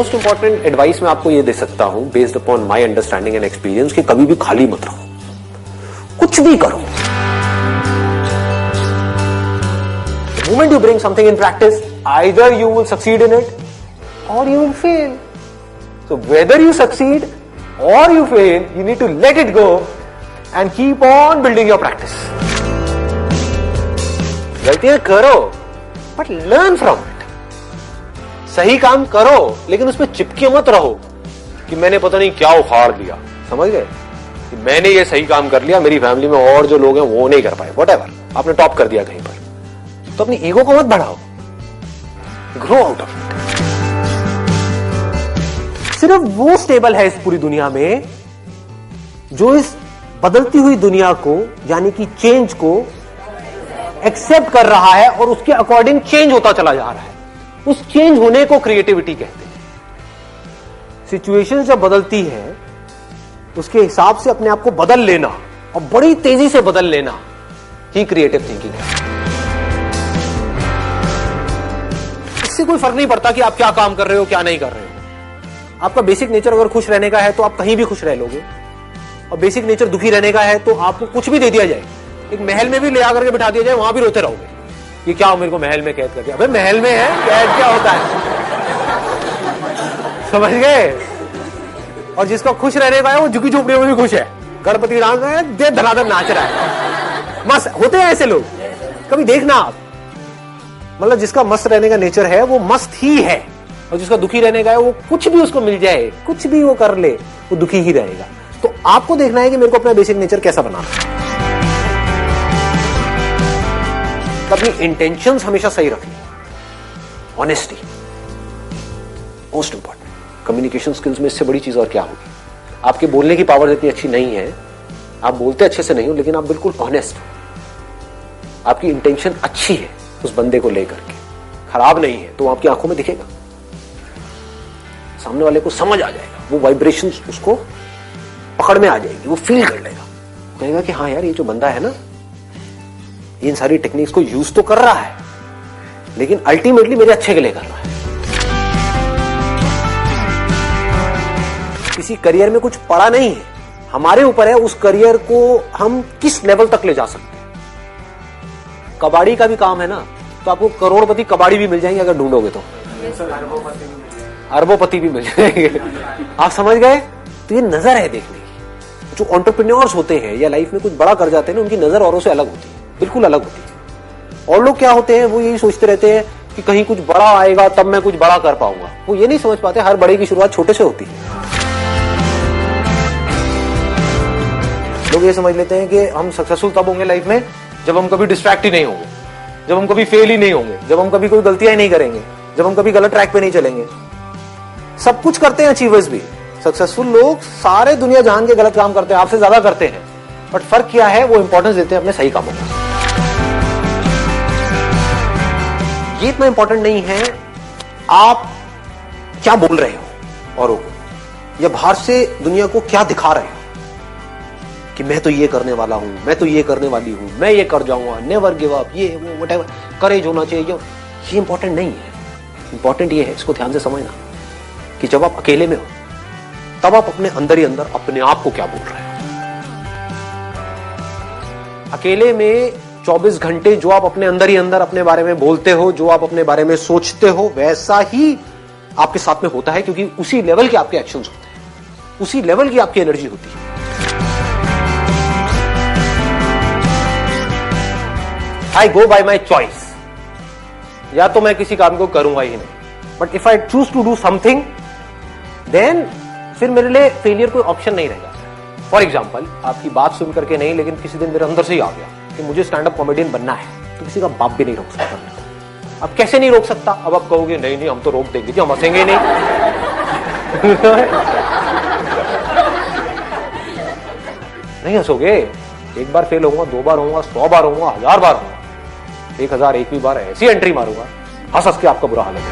Most important advice मैं आपको ये दे सकता हूं based upon my understanding and experience कि कभी भी खाली मत रहो, कुछ भी करो। The moment you bring something in practice, either you will succeed in it or you will fail. So whether you succeed or you fail, you need to let it go and keep on building your practice. गलतियां करो but learn from it. सही काम करो लेकिन उसमें चिपके मत रहो कि मैंने पता नहीं क्या उखाड़ दिया, समझ गए, कि मैंने ये सही काम कर लिया, मेरी फैमिली में और जो लोग हैं वो नहीं कर पाए, व्हाटएवर, आपने टॉप कर दिया कहीं पर, तो अपनी ईगो को मत बढ़ाओ, ग्रो आउट ऑफ इट। सिर्फ वो स्टेबल है इस पूरी दुनिया में जो इस बदलती हुई दुनिया को यानी कि चेंज को एक्सेप्ट कर रहा है और उसके अकॉर्डिंग चेंज होता चला जा रहा है। उस चेंज होने को क्रिएटिविटी कहते हैं। सिचुएशन जब बदलती है उसके हिसाब से अपने आप को बदल लेना और बड़ी तेजी से बदल लेना ही क्रिएटिव थिंकिंग है। इससे कोई फर्क नहीं पड़ता कि आप क्या काम कर रहे हो क्या नहीं कर रहे हो। आपका बेसिक नेचर अगर खुश रहने का है तो आप कहीं भी खुश रह लोगे, और बेसिक नेचर दुखी रहने का है तो आपको कुछ भी दे दिया जाए, एक महल में भी ले आकर के बिठा दिया जाए, वहां भी रोते रहोगे कि क्या मेरे को महल में कैद कर दिया। अबे महल में है, कैद क्या होता है, समझ गए। और जिसका खुश रहने का है वो झुकी झोपड़ियों में भी खुश है, गणपति डांस में दे धनाधन नाच रहा है, मस्त होते हैं ऐसे लोग, कभी देखना आप। मतलब जिसका मस्त रहने का नेचर है वो मस्त ही है, और जिसका दुखी रहने का है वो कुछ भी उसको मिल जाए, कुछ भी वो कर ले, वो दुखी ही रहेगा। तो आपको देखना है कि मेरे को अपना बेसिक नेचर कैसा बनाना है। अपनी इंटेंशंस हमेशा सही रखनी, honesty most important. Communication skills में इससे बड़ी चीज और क्या होगी। आपके बोलने की पावर इतनी अच्छी नहीं है, आप बोलते अच्छे से नहीं हो, लेकिन आप बिल्कुल ऑनेस्ट हो, आपकी इंटेंशन अच्छी है उस बंदे को लेकर के, खराब नहीं है, तो आपकी आंखों में दिखेगा, सामने वाले को समझ आ जाएगा, वो वाइब्रेशंस उसको पकड़ में आ जाएगी, वो फील कर लेगा, कहेगा कि हाँ यार ये जो बंदा है ना इन सारी टेक्निक्स को यूज तो कर रहा है लेकिन अल्टीमेटली मेरे अच्छे के लिए कर रहा है। किसी करियर में कुछ पड़ा नहीं है, हमारे ऊपर है उस करियर को हम किस लेवल तक ले जा सकते हैं। कबाड़ी का भी काम है ना, तो आपको करोड़पति कबाड़ी भी मिल जाएंगे अगर ढूंढोगे तो, अरबोपति भी मिल जाएंगे, आप समझ गए। तो ये नजर है देखने की। जो एंटरप्रेन्योर्स होते हैं या लाइफ में कुछ बड़ा कर जाते हैं ना, उनकी नजर औरों से अलग होती है, बिल्कुल अलग होती है। और लोग क्या होते हैं, वो यही सोचते रहते हैं कि कहीं कुछ बड़ा आएगा तब मैं कुछ बड़ा कर पाऊंगा। वो ये नहीं समझ पाते हर बड़े की शुरुआत छोटे से होती है। लोग ये समझ लेते हैं कि हम सक्सेसफुल तब होंगे लाइफ में जब हम कभी डिस्ट्रैक्ट ही नहीं होंगे, जब हम कभी फेल ही नहीं होंगे, जब हम कभी कोई गलतियां ही नहीं करेंगे, जब हम कभी गलत ट्रैक पे नहीं चलेंगे। सब कुछ करते हैं अचीवर्स भी, सक्सेसफुल लोग सारे दुनिया जहान के गलत काम करते हैं, आपसे ज्यादा करते हैं, बट फर्क क्या है, वो इंपॉर्टेंस देते हैं अपने सही कामों को। ये इतना इंपॉर्टेंट नहीं है आप क्या बोल रहे हो औरों को, या बाहर से दुनिया को क्या दिखा रहे हो कि मैं तो ये करने वाला हूं, मैं तो ये करने वाली हूं, मैं ये कर जाऊंगा, नेवर गिव अप, ये वो व्हाटएवर, करेज होना चाहिए। ये इंपॉर्टेंट नहीं है। इंपॉर्टेंट ये है, इसको ध्यान से समझना, कि जब आप अकेले में हो तब आप अपने अंदर ही अंदर अपने आप को क्या बोल रहे हो। अकेले में 24 घंटे जो आप अपने अंदर ही अंदर अपने बारे में बोलते हो, जो आप अपने बारे में सोचते हो, वैसा ही आपके साथ में होता है, क्योंकि उसी लेवल के आपके एक्शंस होते हैं, उसी लेवल की आपकी एनर्जी होती है। आई गो बाय माई चॉइस, या तो मैं किसी काम को करूंगा ही नहीं, but if I choose to do something then फिर मेरे लिए फेलियर कोई ऑप्शन नहीं रहेगा। फॉर एग्जाम्पल, आपकी बात सुन करके नहीं, लेकिन किसी दिन मेरे अंदर से ही आ गया कि मुझे स्टैंड अप कॉमेडियन बनना है, तो किसी का बाप भी नहीं रोक सकता। अब कैसे नहीं रोक सकता, अब आप कहोगे नहीं नहीं हम तो रोक देंगे जी, हम हंसेंगे नहीं। नहीं हंसोगे, एक बार फेल होऊंगा, 2 बार होऊंगा, 100 बार होऊंगा, 1000 बार होऊंगा, 1001वीं बार ऐसी एंट्री मारूंगा, हंस हंस के आपका बुरा हाल है।